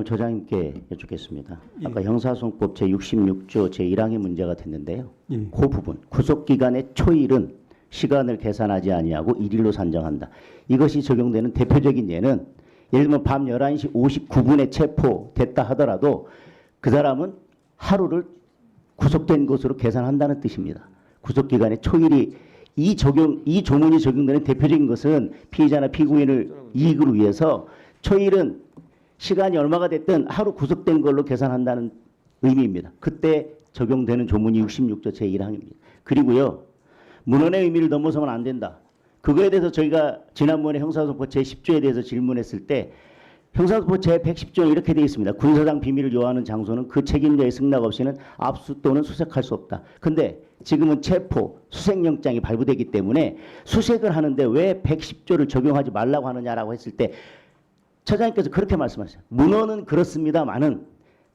저장님께 여쭙겠습니다. 예. 아까 형사소송법 제66조 제1항이 문제가 됐는데요. 예. 그 부분 구속기간의 초일은 시간을 계산하지 아니하고 일일로 산정한다. 이것이 적용되는 대표적인 예는 예를 들면 밤 11시 59분에 체포됐다 하더라도 그 사람은 하루를 구속된 것으로 계산한다는 뜻입니다. 구속기간의 초일이 이 조문이 적용되는 대표적인 것은 피의자나 피고인을 이익을 위해서 초일은 시간이 얼마가 됐든 하루 구속된 걸로 계산한다는 의미입니다. 그때 적용되는 조문이 66조 제1항입니다. 그리고요. 문헌의 의미를 넘어서면 안 된다. 그거에 대해서 저희가 지난번에 형사소송법 제10조에 대해서 질문했을 때 형사소송법 제110조는 이렇게 되어 있습니다. 군사상 비밀을 요하는 장소는 그 책임자의 승낙 없이는 압수 또는 수색할 수 없다. 근데 지금은 체포, 수색영장이 발부되기 때문에 수색을 하는데 왜 110조를 적용하지 말라고 하느냐라고 했을 때 처장님께서 그렇게 말씀하셨어요. 문헌은 그렇습니다만은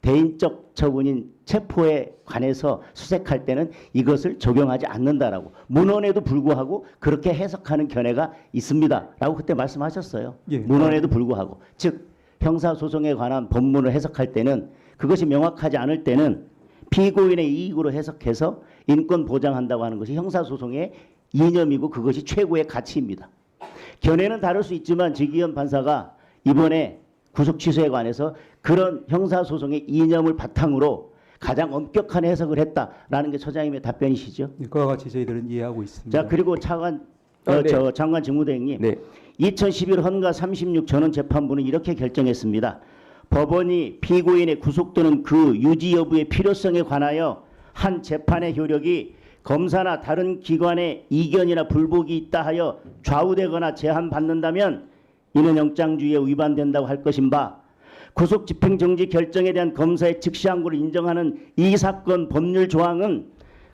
대인적 처분인 체포에 관해서 수색할 때는 이것을 적용하지 않는다라고 문헌에도 불구하고 그렇게 해석하는 견해가 있습니다라고 그때 말씀하셨어요. 예. 문헌에도 불구하고 즉 형사소송에 관한 법문을 해석할 때는 그것이 명확하지 않을 때는 피고인의 이익으로 해석해서 인권 보장한다고 하는 것이 형사소송의 이념이고 그것이 최고의 가치입니다. 견해는 다를 수 있지만 지기현 판사가 이번에 구속 취소에 관해서 그런 형사소송의 이념을 바탕으로 가장 엄격한 해석을 했다라는 게 처장님의 답변이시죠. 그와 같이 저희들은 이해하고 있습니다. 자 그리고 장관 직무대행님, 네. 2011 헌가 36 전원 재판부는 이렇게 결정했습니다. 법원이 피고인의 구속 또는 그 유지 여부의 필요성에 관하여 한 재판의 효력이 검사나 다른 기관의 이견이나 불복이 있다 하여 좌우되거나 제한받는다면 이는 영장주의에 위반된다고 할 것인 바 구속 집행정지 결정에 대한 검사의 즉시항고를 인정하는 이 사건 법률 조항은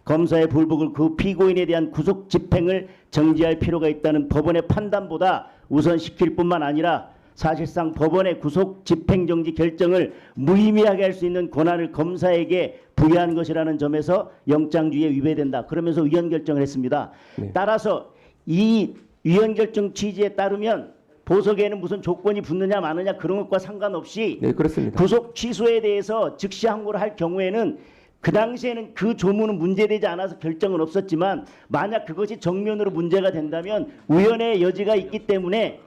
검사의 불복을 그 피고인에 대한 구속 집행을 정지할 필요가 있다는 법원의 판단보다 우선시킬 뿐만 아니라 사실상 법원의 구속 집행정지 결정을 무의미하게 할 수 있는 권한을 검사에게 부여한 것이라는 점에서 영장주의에 위배된다. 그러면서 위헌결정을 했습니다. 네. 따라서 이 위헌결정 취지에 따르면 보석에는 무슨 조건이 붙느냐 마느냐 그런 것과 상관없이 네, 그렇습니다. 구속 취소에 대해서 즉시 항고를 할 경우에는 그 당시에는 그 조문은 문제되지 않아서 결정은 없었지만 만약 그것이 정면으로 문제가 된다면 위헌의 여지가 있기 때문에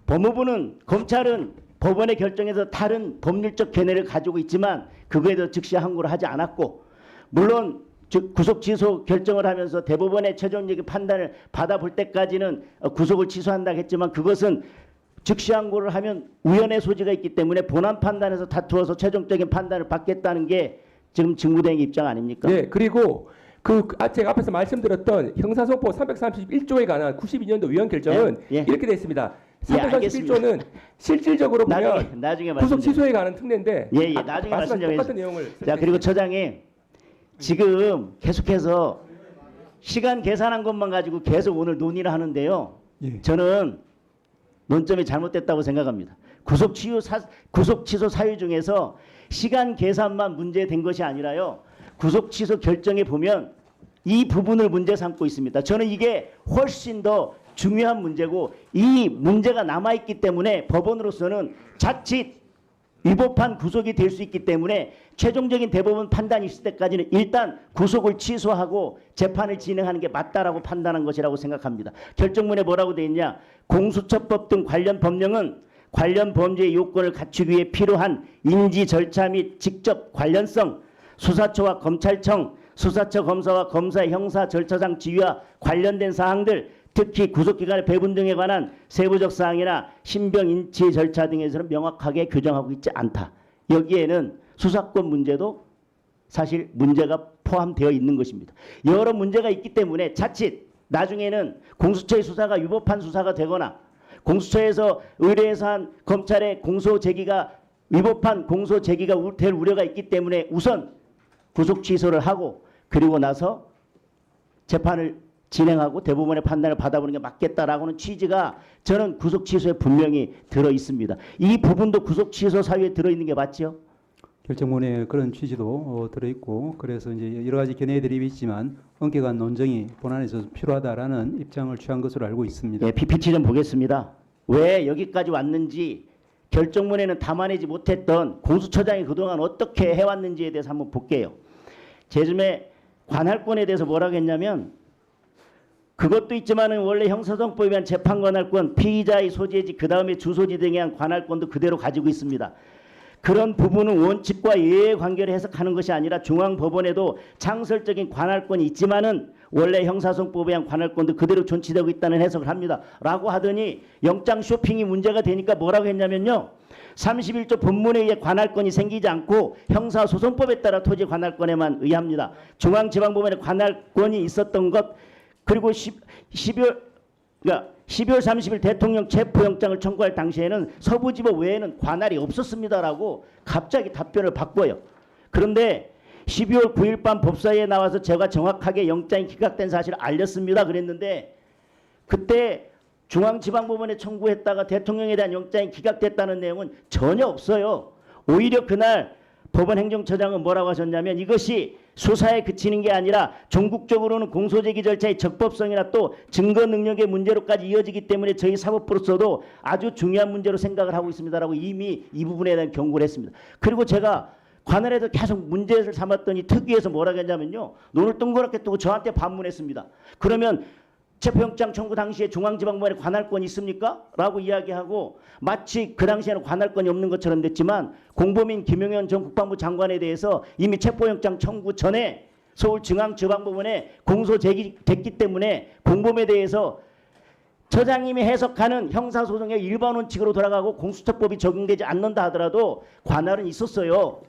법무부는 검찰은 법원의 결정에서 다른 법률적 견해를 가지고 있지만 그거에 대해서 즉시 항고를 하지 않았고 물론 구속 취소 결정을 하면서 대법원의 최종적인 판단을 받아볼 때까지는 구속을 취소한다고 했지만 그것은 즉시 항고를 하면 우연의 소지가 있기 때문에 본안 판단에서 다투어서 최종적인 판단을 받겠다는 게 지금 직무대행 입장 아닙니까? 네, 그리고 제가 앞에서 말씀드렸던 형사소송법 331조에 관한 92년도 위헌 결정은 예. 이렇게 되어 있습니다. 예, 331조는 실질적으로 보면 나중에 구속 취소에 관한 특례인데 예, 나중에 말씀하신 말씀 좀 똑같은 내용을 자 그리고 처장님 지금 계속해서 시간 계산한 것만 가지고 계속 오늘 논의를 하는데요. 예. 저는 논점이 잘못됐다고 생각합니다. 구속 취소 사유 중에서 시간 계산만 문제된 것이 아니라요. 구속 취소 결정에 보면 이 부분을 문제 삼고 있습니다. 저는 이게 훨씬 더 중요한 문제고 이 문제가 남아있기 때문에 법원으로서는 자칫 위법한 구속이 될 수 있기 때문에 최종적인 대법원 판단이 있을 때까지는 일단 구속을 취소하고 재판을 진행하는 게 맞다라고 판단한 것이라고 생각합니다. 결정문에 뭐라고 되어 있냐. 공수처법 등 관련 법령은 관련 범죄의 요건을 갖추기 위해 필요한 인지 절차 및 직접 관련성, 수사처와 검찰청, 수사처 검사와 검사의 형사 절차상 지위와 관련된 사항들 특히 구속기간의 배분 등에 관한 세부적 사항이나 신병 인치 절차 등에서는 명확하게 규정하고 있지 않다. 여기에는 수사권 문제도 사실 문제가 포함되어 있는 것입니다. 여러 문제가 있기 때문에 자칫 나중에는 공수처의 수사가 위법한 수사가 되거나 공수처에서 의뢰해서 한 검찰의 공소 제기가 위법한 공소 제기가 될 우려가 있기 때문에 우선 구속 취소를 하고 그리고 나서 재판을 진행하고 대법원의 판단을 받아보는 게 맞겠다라고는 취지가 저는 구속 취소에 분명히 들어 있습니다. 이 부분도 구속 취소 사유에 들어 있는 게 맞죠? 결정문에 그런 취지도 들어있고 그래서 이제 여러 가지 견해 드립이 있지만 엄격한 논쟁이 본안에서 필요하다라는 입장을 취한 것으로 알고 있습니다. 예, PPT 좀 보겠습니다. 왜 여기까지 왔는지 결정문에는 담아내지 못했던 공수처장이 그동안 어떻게 해왔는지에 대해서 한번 볼게요. 제즘에 관할권에 대해서 뭐라고 했냐면 그것도 있지만은 원래 형사소송법에 의한 재판 관할권, 피의자의 소재지, 그 다음에 주소지 등에 대한 관할권도 그대로 가지고 있습니다. 그런 부분은 원칙과 예외 관계를 해석하는 것이 아니라 중앙법원에도 창설적인 관할권이 있지만은 원래 형사소송법에 의한 관할권도 그대로 존치되고 있다는 해석을 합니다. 라고 하더니 영장 쇼핑이 문제가 되니까 뭐라고 했냐면요. 31조 본문에 의해 관할권이 생기지 않고 형사소송법에 따라 토지 관할권에만 의합니다. 중앙지방법원에 관할권이 있었던 것 그리고 12월 30일 대통령 체포영장을 청구할 당시에는 서부지법 외에는 관할이 없었습니다라고 갑자기 답변을 바꿔요. 그런데 12월 9일 밤 법사위에 나와서 제가 정확하게 영장이 기각된 사실을 알렸습니다. 그랬는데 그때 중앙지방법원에 청구했다가 대통령에 대한 영장이 기각됐다는 내용은 전혀 없어요. 오히려 그날 법원행정처장은 뭐라고 하셨냐면 이것이 수사에 그치는 게 아니라 전국적으로는 공소제기 절차의 적법성이나 또 증거 능력의 문제로까지 이어지기 때문에 저희 사법부로서도 아주 중요한 문제로 생각을 하고 있습니다라고 이미 이 부분에 대한 경고를 했습니다. 그리고 제가 관할에서 계속 문제를 삼았더니 특위에서 뭐라고 했냐면요. 눈을 동그랗게 뜨고 저한테 반문했습니다. 그러면 체포영장 청구 당시에 중앙지방법원에 관할권이 있습니까? 라고 이야기하고 마치 그 당시에는 관할권이 없는 것처럼 됐지만 공보민 김용현 전 국방부 장관에 대해서 이미 체포영장 청구 전에 서울중앙지방법원에 공소 제기됐기 때문에 공범에 대해서 처장님이 해석하는 형사소송의 일반 원칙으로 돌아가고 공수처법이 적용되지 않는다 하더라도 관할은 있었어요.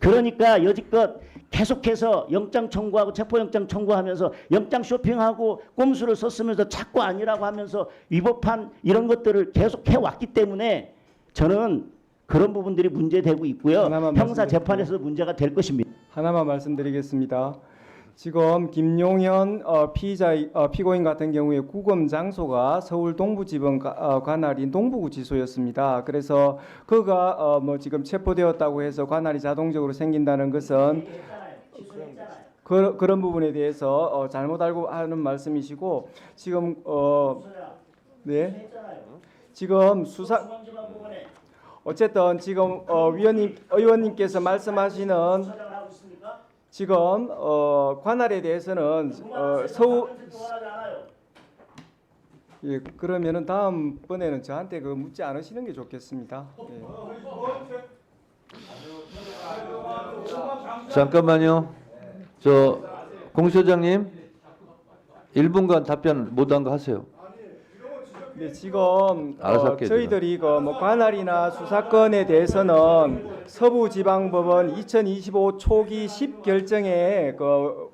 그러니까 여지껏 계속해서 영장 청구하고 체포영장 청구하면서 영장 쇼핑하고 꼼수를 썼으면서 자꾸 아니라고 하면서 위법한 이런 것들을 계속 해왔기 때문에 저는 그런 부분들이 문제되고 있고요. 형사 재판에서도 문제가 될 것입니다. 하나만 말씀드리겠습니다. 지금 김용현 피고인 같은 경우에 구금 장소가 서울 동부지법 관할인 동부구치소였습니다. 그래서 그가 지금 체포되었다고 해서 관할이 자동적으로 생긴다는 것은 그런 부분에 대해서 잘못 알고 하는 말씀이시고 지금 네 지금 수사 어쨌든 지금 의원님께서 말씀하시는 지금 관할에 대해서는 예, 그러면은 다음번에는 저한테 그 묻지 않으시는 게 좋겠습니다. 예. 잠깐만요. 저 공수처장님 1분간 답변 못한 거 하세요. 네, 지금 알아서 할게요, 저희들이 관할이나 수사권에 대해서는 서부지방법원 2025 초기 10결정에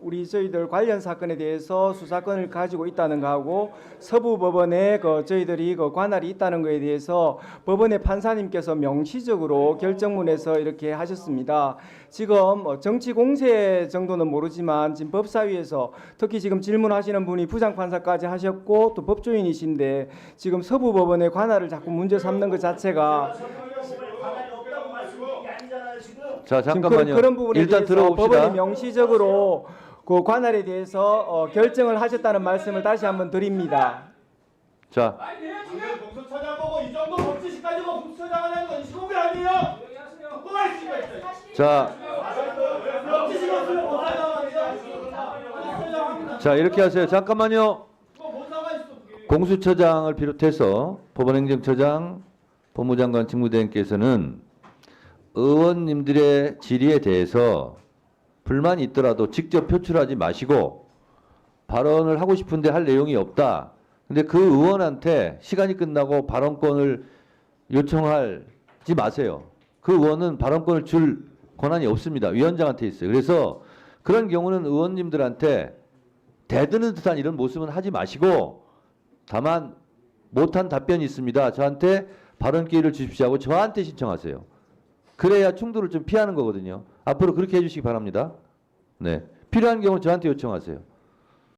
우리 저희들 관련 사건에 대해서 수사권을 가지고 있다는 거하고 서부법원에 저희들이 관할이 있다는 거에 대해서 법원의 판사님께서 명시적으로 결정문에서 이렇게 하셨습니다. 지금 정치 공세 정도는 모르지만 지금 법사위에서 특히 지금 질문하시는 분이 부장판사까지 하셨고 또 법조인이신데 지금 서부법원의 관할을 자꾸 문제 삼는 것 자체가 자 잠깐만요. 그런 부분에 일단 대해서 들어봅시다. 법원이 명시적으로 그 관할에 대해서 결정을 하셨다는 말씀을 다시 한번 드립니다. 자 공수처장 보고 이 정도 법치식 가지고 공수처장 하는 건 시공이 아니에요. 듣고 갈 수가 있어요. 자, 법치식 없으면 자 이렇게 하세요. 잠깐만요. 못나가 있어. 공수처장을 비롯해서 법원행정처장, 법무장관 직무대행께서는 의원님들의 질의에 대해서 불만이 있더라도 직접 표출하지 마시고 발언을 하고 싶은데 할 내용이 없다. 근데 그 의원한테 시간이 끝나고 발언권을 요청하지 마세요. 그 의원은 발언권을 줄 권한이 없습니다. 위원장한테 있어요. 그래서 그런 경우는 의원님들한테 대드는 듯한 이런 모습은 하지 마시고 다만 못한 답변이 있습니다. 저한테 발언 기회를 주십시오 하고 저한테 신청하세요. 그래야 충돌을 좀 피하는 거거든요. 앞으로 그렇게 해주시기 바랍니다. 네, 필요한 경우 저한테 요청하세요.